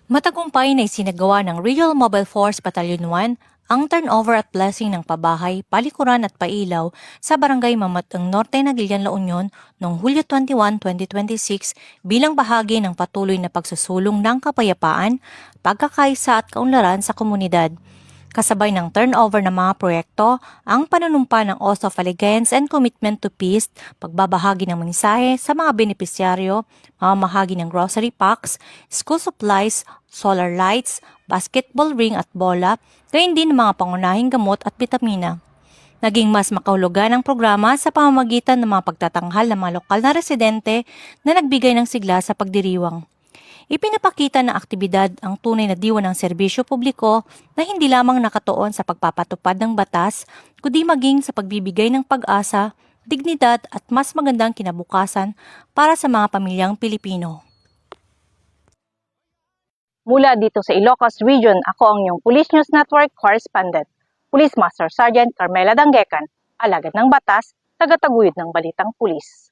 Matagumpay na isinagawa ng Regional Mobile Force Battalion 1 ang turnover at blessing ng pabahay, palikuran at pailaw sa Barangay Mamatang Norte, Naguilian, La Union noong Hulyo 21, 2026 bilang bahagi ng patuloy na pagsusulong ng kapayapaan, pagkakaisa at kaunlaran sa komunidad. Kasabay ng turnover ng mga proyekto, ang panunumpa ng Oath of Allegiance and Commitment to Peace, pagbabahagi ng mensahe sa mga benepisyaryo, mamamahagi ng grocery packs, school supplies, solar lights, basketball ring at bola, gayon din ng mga pangunahing gamot at bitamina. Naging mas makahulugan ang programa sa pamamagitan ng mga pagtatanghal ng mga lokal na residente na nagbigay ng sigla sa pagdiriwang. Ipinapakita ng aktibidad ang tunay na diwa ng serbisyo publiko na hindi lamang nakatuon sa pagpapatupad ng batas, kundi maging sa pagbibigay ng pag-asa, dignidad at mas magandang kinabukasan para sa mga pamilyang Pilipino. Mula dito sa Ilocos Region, ako ang iyong Police News Network Correspondent, Police Master Sergeant Carmela Danggecan, alagad ng batas, tagataguyod ng balitang pulis.